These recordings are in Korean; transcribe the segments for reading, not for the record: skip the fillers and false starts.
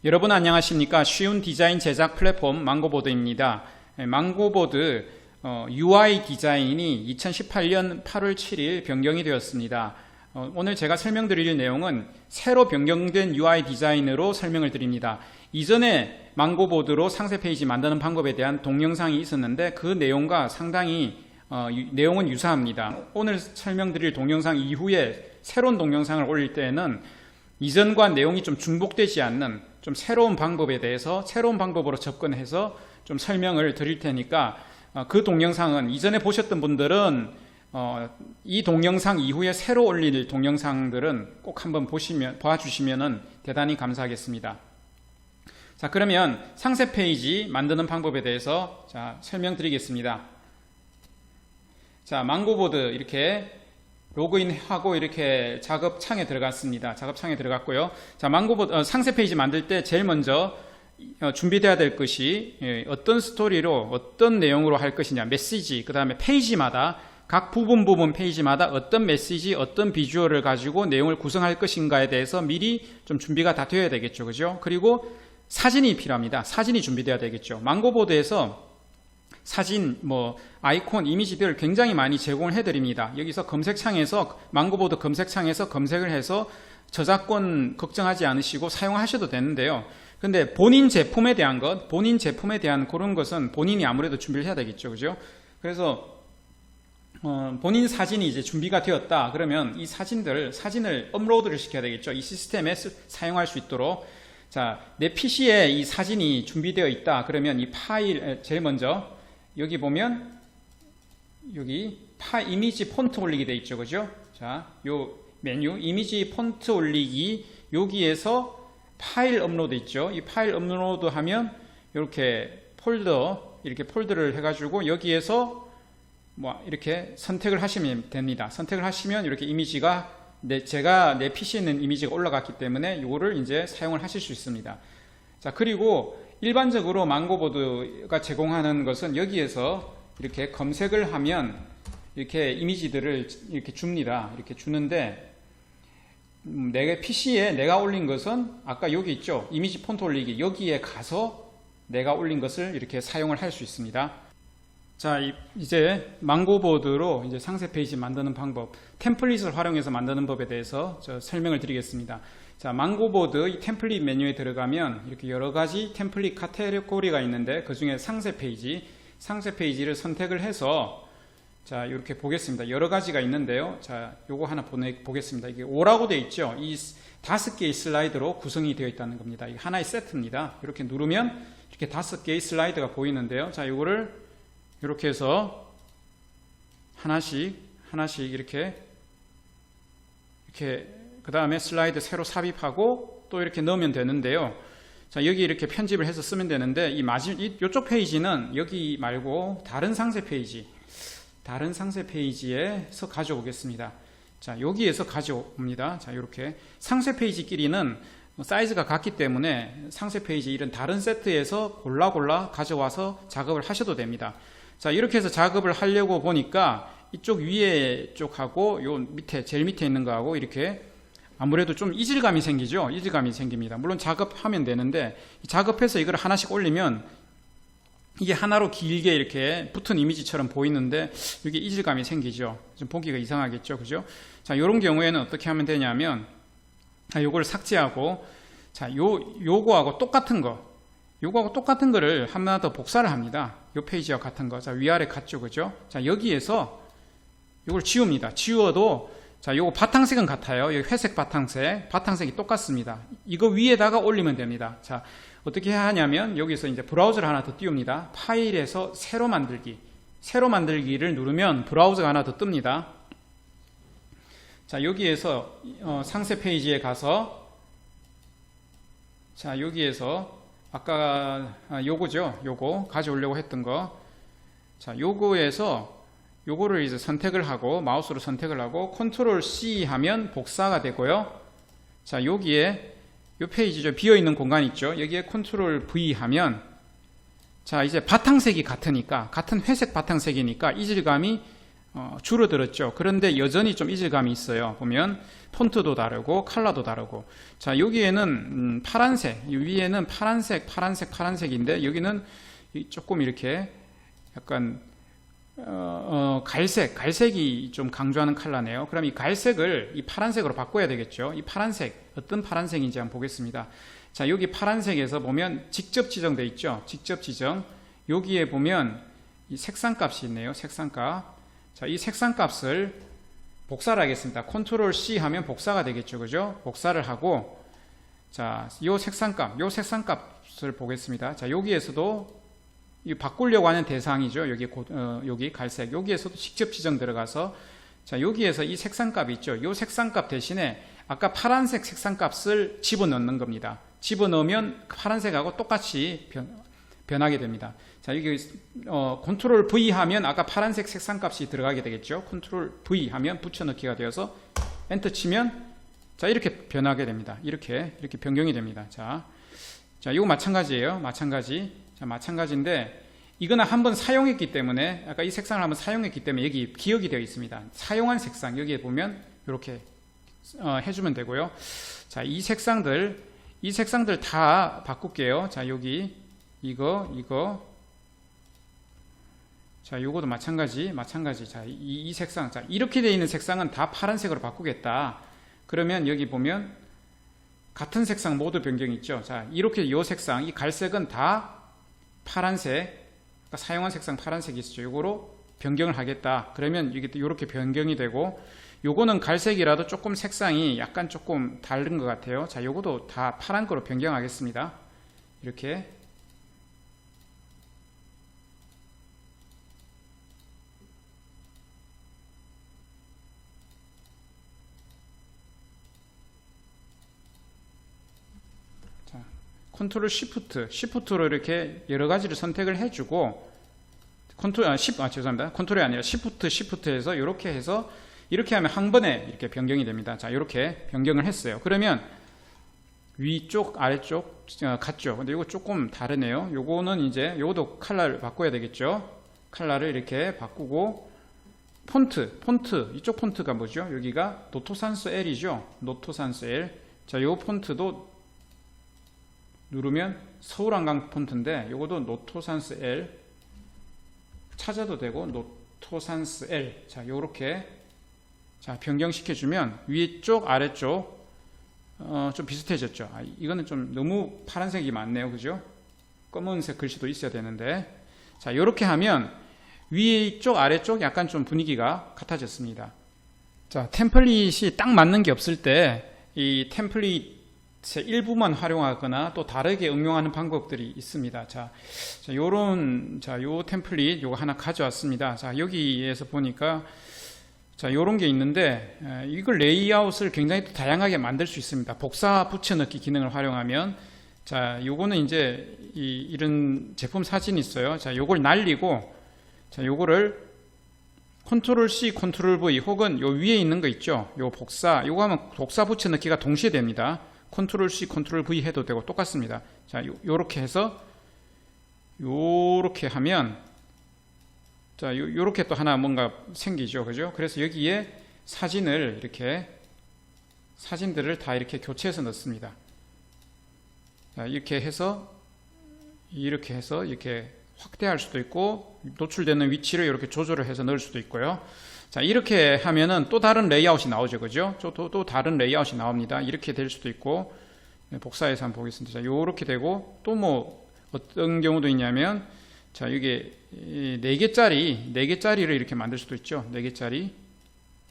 여러분 안녕하십니까? 쉬운 디자인 제작 플랫폼 망고보드입니다. 망고보드 UI 디자인이 2018년 8월 7일 변경이 되었습니다. 오늘 제가 설명드릴 내용은 새로 변경된 UI 디자인으로 설명을 드립니다. 이전에 망고보드로 상세 페이지 만드는 방법에 대한 동영상이 있었는데 그 내용과 상당히 내용은 유사합니다. 오늘 설명드릴 동영상 이후에 새로운 동영상을 올릴 때에는 이전과 내용이 좀 중복되지 않는 좀 새로운 방법에 대해서 새로운 방법으로 접근해서 좀 설명을 드릴 테니까 그 동영상은 이전에 보셨던 분들은 이 동영상 이후에 새로 올릴 동영상들은 꼭 한번 봐주시면 대단히 감사하겠습니다. 자, 그러면 상세 페이지 만드는 방법에 대해서 설명드리겠습니다. 자, 망고보드 이렇게 로그인하고 이렇게 작업창에 들어갔습니다. 작업창에 들어갔고요. 자, 망고보드 상세 페이지 만들 때 제일 먼저 준비되어야 될 것이 어떤 스토리로 어떤 내용으로 할 것이냐, 메시지, 그 다음에 페이지마다 각 부분 페이지마다 어떤 메시지, 어떤 비주얼을 가지고 내용을 구성할 것인가에 대해서 미리 좀 준비가 다 되어야 되겠죠. 그죠? 그리고 사진이 필요합니다. 사진이 준비되어야 되겠죠. 망고보드에서 사진, 아이콘, 이미지들 굉장히 많이 제공을 해드립니다. 여기서 검색창에서, 망고보드 검색창에서 검색을 해서 저작권 걱정하지 않으시고 사용하셔도 되는데요. 근데 본인 제품에 대한 그런 것은 본인이 아무래도 준비를 해야 되겠죠. 그죠? 그래서, 본인 사진이 이제 준비가 되었다. 그러면 이 사진을 업로드를 시켜야 되겠죠. 이 시스템에 사용할 수 있도록. 자, 내 PC에 이 사진이 준비되어 있다. 그러면 이 파일, 제일 먼저, 여기 보면 여기 이미지 폰트 올리기 돼 있죠. 그죠? 자, 요 메뉴 이미지 폰트 올리기 여기에서 파일 업로드 있죠. 이 파일 업로드 하면 이렇게 폴더를 해 가지고 여기에서 이렇게 선택을 하시면 됩니다. 선택을 하시면 이렇게 이미지가 제가 내 PC에 있는 이미지가 올라갔기 때문에 이거를 이제 사용을 하실 수 있습니다. 자, 그리고 일반적으로 망고보드가 제공하는 것은 여기에서 이렇게 검색을 하면 이렇게 이미지들을 이렇게 줍니다. 이렇게 주는데 내 PC에 내가 올린 것은 아까 여기 있죠. 이미지 폰트 올리기. 여기에 가서 내가 올린 것을 이렇게 사용을 할 수 있습니다. 자, 이제 망고보드로 이제 상세 페이지 만드는 방법, 템플릿을 활용해서 만드는 법에 대해서 설명을 드리겠습니다. 자, 망고보드 이 템플릿 메뉴에 들어가면 이렇게 여러 가지 템플릿 카테고리가 있는데 그 중에 상세 페이지를 선택을 해서 자, 이렇게 보겠습니다. 여러 가지가 있는데요. 자, 요거 하나 보겠습니다. 이게 5라고 되어 있죠. 이 5개의 슬라이드로 구성이 되어 있다는 겁니다. 이게 하나의 세트입니다. 이렇게 누르면 이렇게 5개의 슬라이드가 보이는데요. 자, 요거를 이렇게 해서 하나씩 이렇게 그 다음에 슬라이드 새로 삽입하고 또 이렇게 넣으면 되는데요. 자, 여기 이렇게 편집을 해서 쓰면 되는데 이쪽 페이지는 여기 말고 다른 상세 페이지에서 가져오겠습니다. 자, 여기에서 가져옵니다. 자, 이렇게 상세 페이지끼리는 사이즈가 같기 때문에 상세 페이지 이런 다른 세트에서 골라 가져와서 작업을 하셔도 됩니다. 자, 이렇게 해서 작업을 하려고 보니까 이쪽 위에 쪽하고 요 밑에 제일 밑에 있는 거하고 이렇게 아무래도 좀 이질감이 생기죠. 이질감이 생깁니다. 물론 작업하면 되는데 작업해서 이걸 하나씩 올리면 이게 하나로 길게 이렇게 붙은 이미지처럼 보이는데 이게 이질감이 생기죠. 좀 보기가 이상하겠죠. 그죠? 자, 이런 경우에는 어떻게 하면 되냐면 요걸 삭제하고 자, 요거하고 똑같은 거를 하나 더 복사를 합니다. 요 페이지와 같은 거. 자, 위아래 같죠. 그죠? 자, 여기에서 요걸 지웁니다. 지워도 자, 요거 바탕색은 같아요. 여기 회색 바탕색이 똑같습니다. 이거 위에다가 올리면 됩니다. 자, 어떻게 해야 하냐면 여기서 이제 브라우저를 하나 더 띄웁니다. 파일에서 새로 만들기를 누르면 브라우저가 하나 더 뜹니다. 자, 여기에서 상세 페이지에 가서 자, 여기에서 아까 요거죠. 요거 가져오려고 했던 거. 자, 요거에서 요거를 이제 선택을 하고 마우스로 선택을 하고 컨트롤 C 하면 복사가 되고요. 자, 여기에 요 페이지죠. 비어 있는 공간 있죠. 여기에 컨트롤 V 하면 자, 이제 바탕색이 같은 회색 바탕색이니까 이질감이 줄어들었죠. 그런데 여전히 좀 이질감이 있어요. 보면 폰트도 다르고 컬러도 다르고. 자, 여기에는 파란색, 위에는 파란색인데 여기는 조금 이렇게 약간 갈색이 좀 강조하는 컬러네요. 그럼 이 갈색을 이 파란색으로 바꿔야 되겠죠. 이 파란색, 어떤 파란색인지 한번 보겠습니다. 자, 여기 파란색에서 보면 직접 지정되어 있죠. 직접 지정. 여기에 보면 이 색상 값이 있네요. 색상 값. 자, 이 색상 값을 복사를 하겠습니다. 컨트롤 C 하면 복사가 되겠죠. 그죠? 복사를 하고, 자, 요 색상 값을 보겠습니다. 자, 여기에서도 이 바꾸려고 하는 대상이죠. 여기 갈색. 여기에서도 직접 지정 들어가서, 자, 여기에서 이 색상 값이 있죠. 요 색상 값 대신에 아까 파란색 색상 값을 집어넣는 겁니다. 집어넣으면 파란색하고 똑같이 변하게 됩니다. 자, 여기 컨트롤 V 하면 아까 파란색 색상 값이 들어가게 되겠죠. 컨트롤 V 하면 붙여넣기가 되어서 엔터 치면 자, 이렇게 변하게 됩니다. 이렇게 변경이 됩니다. 자, 이거 마찬가지예요. 마찬가지인데 이거는 한번 사용했기 때문에 아까 이 색상을 한번 사용했기 때문에 여기 기억이 되어 있습니다. 사용한 색상 여기에 보면 이렇게 해주면 되고요. 자, 이 색상들 다 바꿀게요. 자, 여기 이거 자, 요거도 마찬가지. 자, 이 색상. 자, 이렇게 되어 있는 색상은 다 파란색으로 바꾸겠다. 그러면 여기 보면 같은 색상 모두 변경이 있죠. 자, 이렇게 요 색상, 이 갈색은 다 파란색, 그러니까 사용한 색상 파란색이 있죠. 요거로 변경을 하겠다. 그러면 이게 이렇게 변경이 되고, 요거는 갈색이라도 조금 색상이 약간 조금 다른 것 같아요. 자, 요거도 다 파란 거로 변경하겠습니다. 이렇게. 컨트롤 시프트로 이렇게 여러 가지를 선택을 해주고, 컨트롤이 아니라 시프트에서 이렇게 하면 한 번에 이렇게 변경이 됩니다. 자, 이렇게 변경을 했어요. 그러면 위쪽, 아래쪽 같죠. 근데 이거 조금 다르네요. 요거는 이제 요것도 컬러를 바꿔야 되겠죠. 컬러를 이렇게 바꾸고, 폰트 이쪽 폰트가 뭐죠? 여기가 노토산스 L이죠. 노토산스 L. 자, 요 폰트도 누르면 서울한강 폰트인데 요것도 노토산스 L 찾아도 되고 노토산스 L. 자, 요렇게 자, 변경시켜주면 위쪽 아래쪽 좀 비슷해졌죠. 이거는 좀 너무 파란색이 많네요. 그죠? 검은색 글씨도 있어야 되는데, 자, 요렇게 하면 위쪽 아래쪽 약간 좀 분위기가 같아졌습니다. 자, 템플릿이 딱 맞는 게 없을 때 이 템플릿 일부만 활용하거나 또 다르게 응용하는 방법들이 있습니다. 요 템플릿 요거 하나 가져왔습니다. 자, 여기에서 보니까 자, 요런 게 있는데 이걸 레이아웃을 굉장히 또 다양하게 만들 수 있습니다. 복사 붙여넣기 기능을 활용하면, 자, 요거는 이제 이런 제품 사진이 있어요. 자, 요걸 날리고, 자, 요거를 컨트롤 C, 컨트롤 V 혹은 요 위에 있는 거 있죠. 요 요거 하면 복사 붙여넣기가 동시에 됩니다. 컨트롤 C, 컨트롤 V 해도 되고 똑같습니다. 자, 요렇게 해서 요렇게 하면, 자, 요렇게 또 하나 뭔가 생기죠. 그죠? 그래서 여기에 사진들을 다 이렇게 교체해서 넣습니다. 자, 이렇게 해서 이렇게 확대할 수도 있고, 노출되는 위치를 이렇게 조절을 해서 넣을 수도 있고요. 자, 이렇게 하면은 또 다른 레이아웃이 나오죠. 그죠? 또 다른 레이아웃이 나옵니다. 이렇게 될 수도 있고, 복사해서 한번 보겠습니다. 자, 요렇게 되고, 또 뭐, 어떤 경우도 있냐면, 자, 이게 4개짜리를 이렇게 만들 수도 있죠. 4개짜리.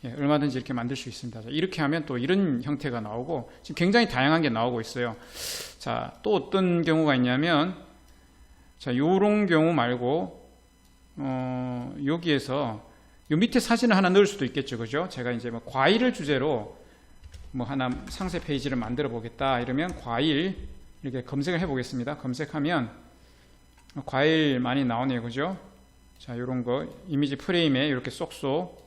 예, 얼마든지 이렇게 만들 수 있습니다. 자, 이렇게 하면 또 이런 형태가 나오고, 지금 굉장히 다양한 게 나오고 있어요. 자, 또 어떤 경우가 있냐면, 자, 요런 경우 말고, 여기에서, 요 밑에 사진을 하나 넣을 수도 있겠죠. 그죠? 제가 이제 뭐 과일을 주제로 뭐 하나 상세 페이지를 만들어 보겠다. 이러면 과일 이렇게 검색을 해 보겠습니다. 검색하면 과일 많이 나오네요. 그죠? 자, 요런 거 이미지 프레임에 이렇게 쏙쏙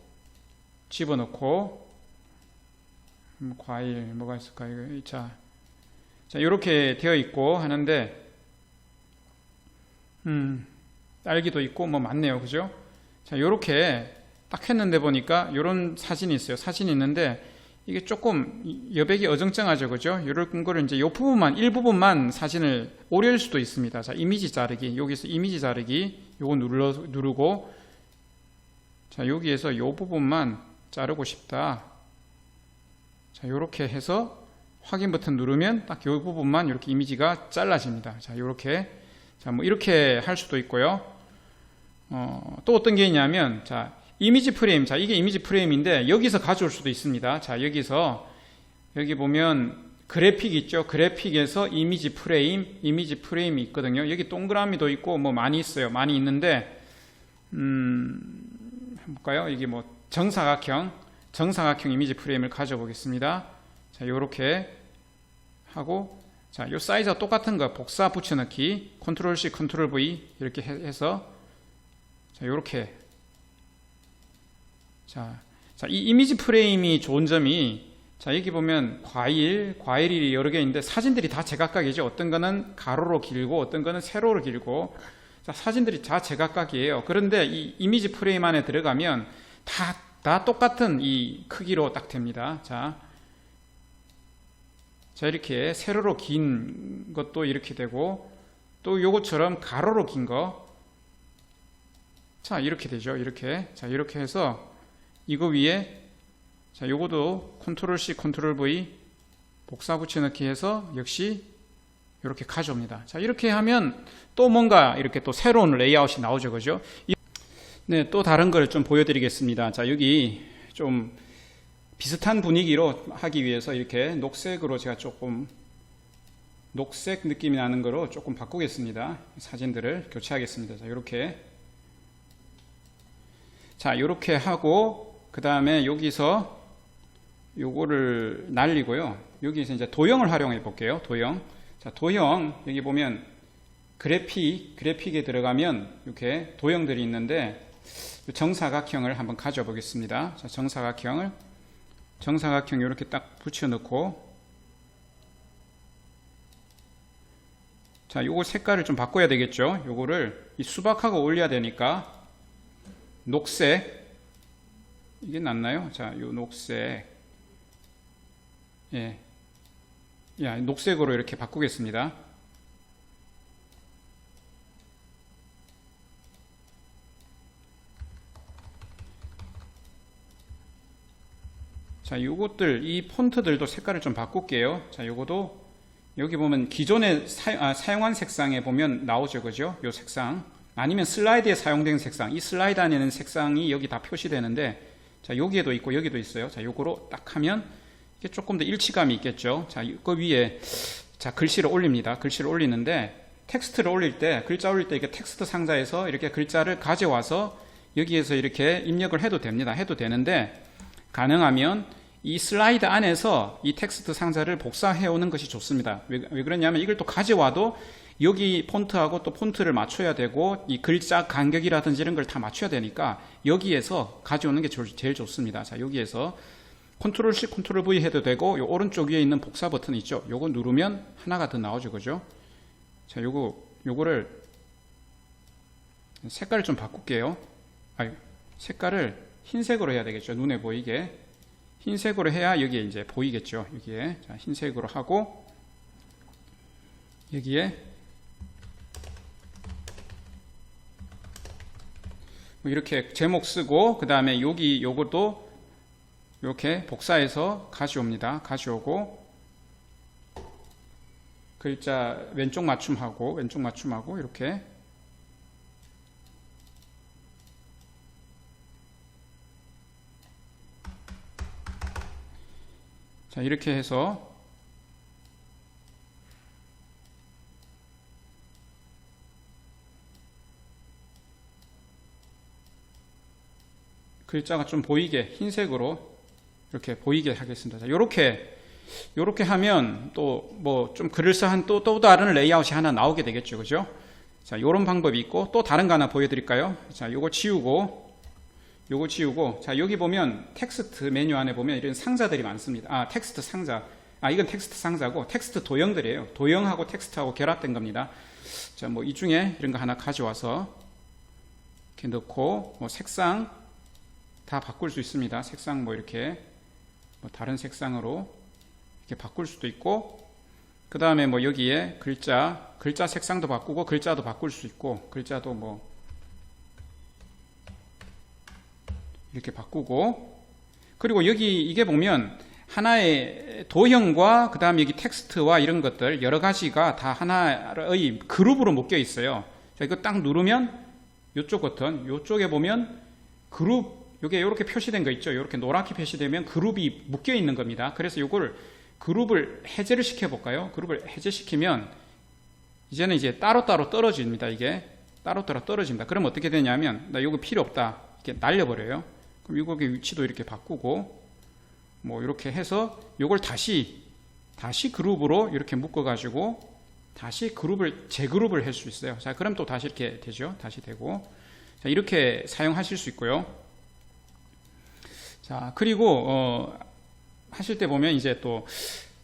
집어넣고, 과일 뭐가 있을까요? 자, 요렇게 되어 있고 하는데, 딸기도 있고 뭐 많네요. 그죠? 자, 요렇게 딱 했는데 보니까 이런 사진이 있어요. 사진이 있는데 이게 조금 여백이 어정쩡하죠, 그죠? 이런 거를 이제 이 부분만, 일부분만 사진을 오릴 수도 있습니다. 자, 이미지 자르기. 여기서 이미지 자르기. 요거 누르고, 자, 여기에서 이 부분만 자르고 싶다. 자, 요렇게 해서 확인 버튼 누르면 딱 이 부분만 이렇게 이미지가 잘라집니다. 자, 요렇게. 자, 뭐 이렇게 할 수도 있고요. 또 어떤 게 있냐면, 자, 이미지 프레임. 자, 이게 이미지 프레임인데 여기서 가져올 수도 있습니다. 자, 여기 보면 그래픽 있죠? 그래픽에서 이미지 프레임이 있거든요. 여기 동그라미도 있고 뭐 많이 있어요. 많이 있는데 볼까요? 이게 뭐 정사각형 이미지 프레임을 가져보겠습니다. 자, 요렇게 하고, 자, 요 사이즈가 똑같은 거 복사 붙여넣기, 컨트롤 C, 컨트롤 V 이렇게 해서, 자, 요렇게. 자, 이 이미지 프레임이 좋은 점이, 자, 여기 보면 과일이 여러 개 있는데 사진들이 다 제각각이죠. 어떤 거는 가로로 길고 어떤 거는 세로로 길고, 자, 사진들이 다 제각각이에요. 그런데 이 이미지 프레임 안에 들어가면 다 똑같은 이 크기로 딱 됩니다. 자, 이렇게 세로로 긴 것도 이렇게 되고, 또 요것처럼 가로로 긴 거, 자, 이렇게 되죠. 이렇게. 자, 이렇게 해서 이거 위에, 자, 요것도 컨트롤 C, 컨트롤 V 복사 붙여넣기 해서 역시 이렇게 가져옵니다. 자, 이렇게 하면 또 뭔가 이렇게 또 새로운 레이아웃이 나오죠. 그죠? 네, 또 다른 걸 좀 보여드리겠습니다. 자, 여기 좀 비슷한 분위기로 하기 위해서 이렇게 녹색으로 제가 조금 녹색 느낌이 나는 거로 조금 바꾸겠습니다. 사진들을 교체하겠습니다. 자, 요렇게 하고, 그 다음에 여기서 요거를 날리고요. 여기서 이제 도형을 활용해 볼게요. 도형. 자, 도형, 여기 보면 그래픽에 들어가면 이렇게 도형들이 있는데, 정사각형을 한번 가져 보겠습니다. 자, 정사각형 이렇게 딱 붙여놓고, 자, 요거 색깔을 좀 바꿔야 되겠죠. 요거를 이 수박하고 올려야 되니까 녹색, 이게 낫나요? 자, 요 녹색, 예, 녹색으로 이렇게 바꾸겠습니다. 자, 요것들, 이 폰트들도 색깔을 좀 바꿀게요. 자, 요거도, 여기 보면 기존에 사용한 색상에 보면 나오죠. 그죠? 요 색상. 아니면 슬라이드에 사용된 색상. 이 슬라이드 안에는 색상이 여기 다 표시되는데, 자, 여기에도 있고, 여기도 있어요. 자, 요거로 딱 하면, 이게 조금 더 일치감이 있겠죠. 자, 그 위에, 자, 글씨를 올립니다. 글씨를 올리는데, 텍스트를 올릴 때, 글자 올릴 때 이렇게 텍스트 상자에서 이렇게 글자를 가져와서 여기에서 이렇게 입력을 해도 됩니다. 해도 되는데, 가능하면 이 슬라이드 안에서 이 텍스트 상자를 복사해 오는 것이 좋습니다. 왜 그러냐면 이걸 또 가져와도 여기 폰트하고 또 폰트를 맞춰야 되고 이 글자 간격이라든지 이런 걸 다 맞춰야 되니까 여기에서 가져오는 게 제일 좋습니다. 자, 여기에서 컨트롤 C, 컨트롤 V 해도 되고 요 오른쪽 위에 있는 복사 버튼 있죠. 요거 누르면 하나가 더 나오죠. 그죠? 자, 요거를 색깔을 좀 바꿀게요. 색깔을 흰색으로 해야 되겠죠. 눈에 보이게. 흰색으로 해야 여기에 이제 보이겠죠. 여기에. 자, 흰색으로 하고, 여기에 뭐 이렇게 제목 쓰고, 그 다음에 요것도 이렇게 복사해서 가져옵니다. 가져오고, 글자 왼쪽 맞춤하고, 이렇게. 자, 이렇게 해서 글자가 좀 보이게 흰색으로 이렇게 보이게 하겠습니다. 자, 요렇게 하면 또 뭐 좀 그럴싸한 또 다른 레이아웃이 하나 나오게 되겠죠. 그죠? 자, 요런 방법이 있고 또 다른 거 하나 보여드릴까요? 자, 요거 지우고, 자, 여기 보면 텍스트 메뉴 안에 보면 이런 상자들이 많습니다. 텍스트 상자. 이건 텍스트 상자고 텍스트 도형들이에요. 도형하고 텍스트하고 결합된 겁니다. 자, 뭐 이 중에 이런 거 하나 가져와서 이렇게 넣고, 뭐 색상 다 바꿀 수 있습니다. 색상 뭐 이렇게 뭐 다른 색상으로 이렇게 바꿀 수도 있고, 그 다음에 뭐 여기에 글자 색상도 바꾸고 글자도 바꿀 수 있고, 글자도 뭐 이렇게 바꾸고, 그리고 여기 이게 보면 하나의 도형과 그 다음에 여기 텍스트와 이런 것들 여러 가지가 다 하나의 그룹으로 묶여 있어요. 자, 이거 딱 누르면 이쪽 버튼, 이쪽에 보면 그룹, 이게 이렇게 표시된 거 있죠. 이렇게 노랗게 표시되면 그룹이 묶여 있는 겁니다. 그래서 이걸 그룹을 해제를 시켜볼까요? 그룹을 해제시키면 이제는 이제 따로따로 떨어집니다. 이게 따로따로 떨어집니다. 그럼 어떻게 되냐면, 나 이거 필요 없다, 이렇게 날려버려요. 그럼 이거의 위치도 이렇게 바꾸고, 뭐 이렇게 해서 이걸 다시 그룹으로 이렇게 묶어가지고 다시 재그룹을 할 수 있어요. 자, 그럼 또 다시 이렇게 되죠. 다시 되고. 자, 이렇게 사용하실 수 있고요. 자, 그리고 하실 때 보면 이제 또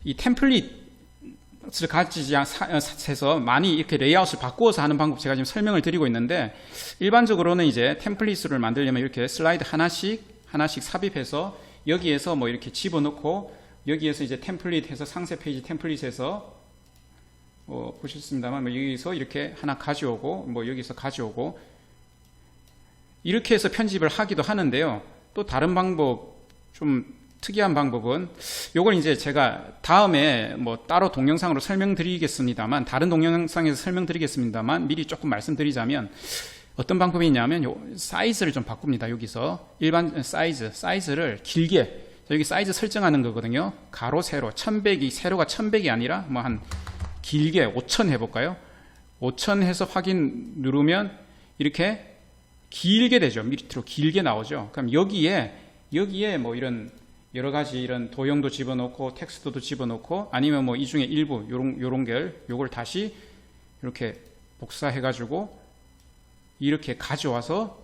이 템플릿을 가지지 않아서 많이 이렇게 레이아웃을 바꾸어서 하는 방법 제가 지금 설명을 드리고 있는데, 일반적으로는 이제 템플릿을 만들려면 이렇게 슬라이드 하나씩 삽입해서 여기에서 뭐 이렇게 집어넣고, 여기에서 이제 템플릿 해서 상세 페이지 템플릿에서 보셨습니다만, 뭐 여기서 이렇게 하나 가져오고, 뭐 여기서 가져오고, 이렇게 해서 편집을 하기도 하는데요. 또 다른 방법, 좀 특이한 방법은, 요걸 이제 제가 다음에 뭐 따로 동영상으로 설명드리겠습니다만, 다른 동영상에서 설명드리겠습니다만, 미리 조금 말씀드리자면, 어떤 방법이 있냐면 요 사이즈를 좀 바꿉니다. 여기서 일반 사이즈를 길게, 여기 사이즈 설정하는 거거든요. 가로 세로 1100이, 세로가 1100이 아니라 뭐 한 길게 5000 해볼까요? 5000 해서 확인 누르면 이렇게 길게 되죠. 밑으로 길게 나오죠. 그럼 여기에 뭐 이런 여러 가지 이런 도형도 집어넣고 텍스트도 집어넣고, 아니면 뭐 이 중에 일부 요런 요걸 다시 이렇게 복사해가지고 이렇게 가져와서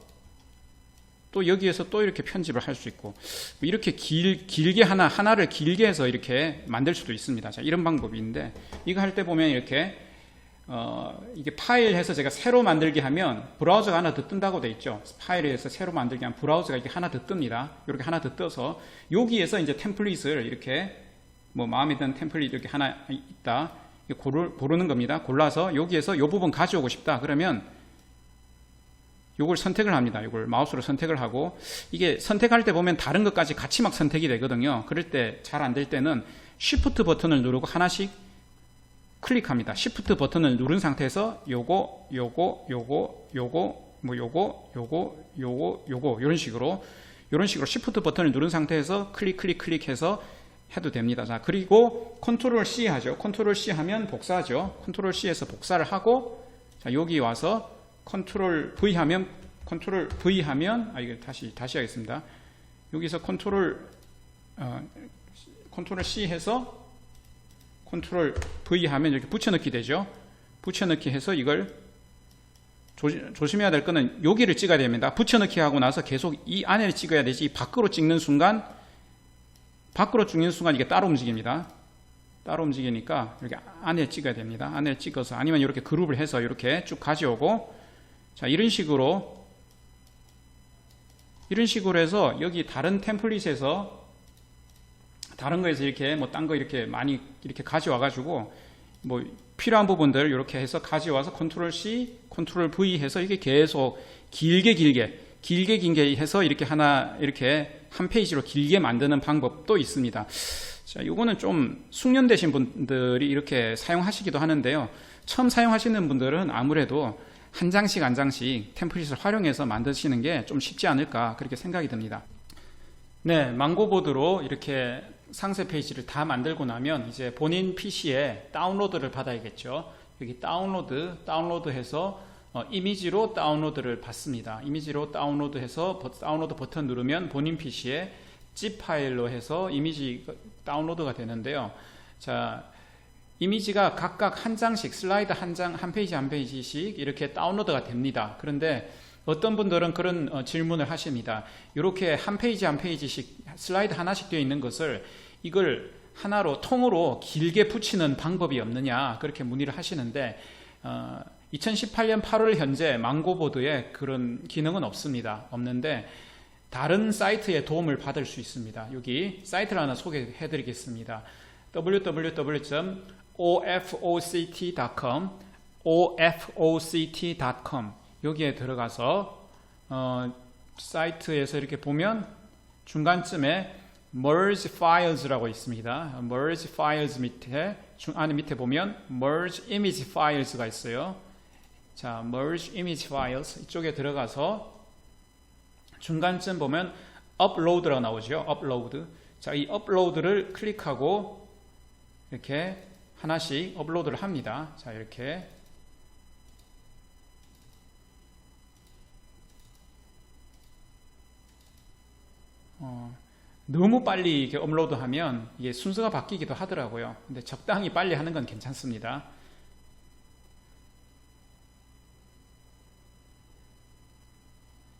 또 여기에서 또 이렇게 편집을 할 수 있고, 이렇게 길게 하나를 길게 해서 이렇게 만들 수도 있습니다. 자, 이런 방법이 있는데, 이거 할 때 보면 이렇게 이게 파일 해서 제가 새로 만들게 하면 브라우저가 하나 더 뜬다고 돼 있죠. 파일에서 새로 만들게 하면 브라우저가 이렇게 하나 더 뜹니다. 이렇게 하나 더 떠서 여기에서 이제 템플릿을 이렇게 뭐 마음에 드는 템플릿 이렇게 하나 있다, 고르는 겁니다. 골라서 여기에서 이 부분 가져오고 싶다 그러면 요걸 선택을 합니다. 요걸 마우스로 선택을 하고, 이게 선택할 때 보면 다른 것까지 같이 막 선택이 되거든요. 그럴 때 잘 안 될 때는 Shift 버튼을 누르고 하나씩 클릭합니다. Shift 버튼을 누른 상태에서 요거 이런 식으로 Shift 버튼을 누른 상태에서 클릭해서 해도 됩니다. 자, 그리고 컨트롤 C 하죠. 컨트롤 C 하면 복사하죠. 컨트롤 C에서 복사를 하고, 자, 여기 와서 컨트롤 V 하면 이거 다시 하겠습니다. 여기서 컨트롤 C 해서 컨트롤 V 하면 이렇게 붙여넣기 되죠. 붙여넣기 해서 이걸 조심해야 될 거는 여기를 찍어야 됩니다. 붙여넣기 하고 나서 계속 이 안에를 찍어야 되지, 밖으로 찍는 순간 이게 따로 움직입니다. 따로 움직이니까 이렇게 안에 찍어야 됩니다. 안에 찍어서, 아니면 이렇게 그룹을 해서 이렇게 쭉 가져오고, 자, 이런 식으로 해서 여기 다른 템플릿에서 다른 거에서 이렇게 뭐 딴 거 이렇게 많이 이렇게 가져와 가지고 뭐 필요한 부분들 이렇게 해서 가져와서 컨트롤 C, 컨트롤 V 해서 이게 계속 길게 해서 이렇게 이렇게 한 페이지로 길게 만드는 방법도 있습니다. 자, 요거는 좀 숙련되신 분들이 이렇게 사용하시기도 하는데요. 처음 사용하시는 분들은 아무래도 한 장씩 템플릿을 활용해서 만드시는 게 좀 쉽지 않을까, 그렇게 생각이 듭니다. 네, 망고보드로 이렇게 상세 페이지를 다 만들고 나면 이제 본인 PC에 다운로드를 받아야겠죠. 여기 다운로드 해서 이미지로 다운로드를 받습니다. 이미지로 다운로드해서 다운로드 버튼 누르면 본인 PC에 zip 파일로 해서 이미지 다운로드가 되는데요. 자, 이미지가 각각 한 장씩, 슬라이드 한 페이지씩 이렇게 다운로드가 됩니다. 그런데 어떤 분들은 그런 질문을 하십니다. 이렇게 한 페이지씩 슬라이드 하나씩 되어 있는 것을 이걸 하나로 통으로 길게 붙이는 방법이 없느냐, 그렇게 문의를 하시는데 2018년 8월 현재 망고보드에 그런 기능은 없습니다. 없는데 다른 사이트의 도움을 받을 수 있습니다. 여기 사이트를 하나 소개해 드리겠습니다. www.ofoct.com ofoct.com 여기에 들어가서 사이트에서 이렇게 보면 중간쯤에 merge files라고 있습니다. merge files 밑에 안에 밑에 보면 merge image files가 있어요. 자, merge image files 이쪽에 들어가서 중간쯤 보면 upload라고 나오죠. upload. 자, 이 upload를 클릭하고 이렇게 하나씩 업로드를 합니다. 자, 이렇게 너무 빨리 이렇게 업로드하면 이게 순서가 바뀌기도 하더라고요. 근데 적당히 빨리 하는 건 괜찮습니다.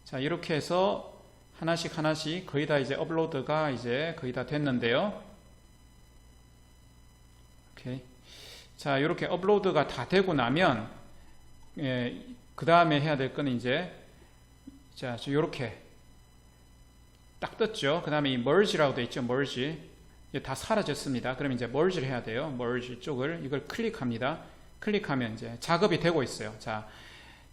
자, 이렇게 해서 하나씩 거의 다 이제 업로드가 이제 거의 다 됐는데요. 오케이. 자, 이렇게 업로드가 다 되고 나면 그 다음에 해야 될 거는 이제 자, 이렇게 딱 떴죠. 그 다음에 이 merge라고 되어 있죠. merge. 이게 다 사라졌습니다. 그럼 이제 merge를 해야 돼요. merge 쪽을 이걸 클릭합니다. 클릭하면 이제 작업이 되고 있어요. 자,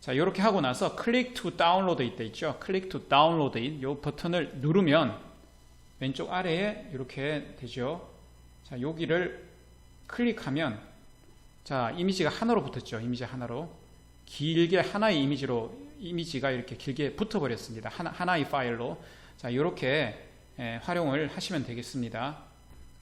이렇게 하고 나서 click to download it 있죠. click to download it 이 버튼을 누르면 왼쪽 아래에 이렇게 되죠. 자, 여기를 클릭하면 자, 이미지가 하나로 붙었죠. 이미지 하나로 길게 하나의 이미지가 이렇게 길게 붙어 버렸습니다. 하나의 파일로. 자, 이렇게 활용을 하시면 되겠습니다.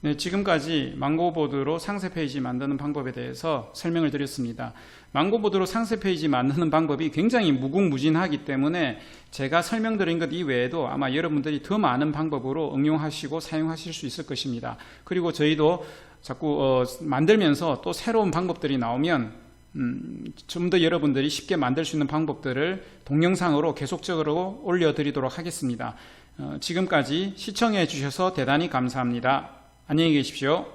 네, 지금까지 망고보드로 상세 페이지 만드는 방법에 대해서 설명을 드렸습니다. 망고보드로 상세 페이지 만드는 방법이 굉장히 무궁무진하기 때문에 제가 설명드린 것 이외에도 아마 여러분들이 더 많은 방법으로 응용하시고 사용하실 수 있을 것입니다. 그리고 저희도 자꾸 만들면서 또 새로운 방법들이 나오면 좀 더 여러분들이 쉽게 만들 수 있는 방법들을 동영상으로 계속적으로 올려드리도록 하겠습니다. 지금까지 시청해 주셔서 대단히 감사합니다. 안녕히 계십시오.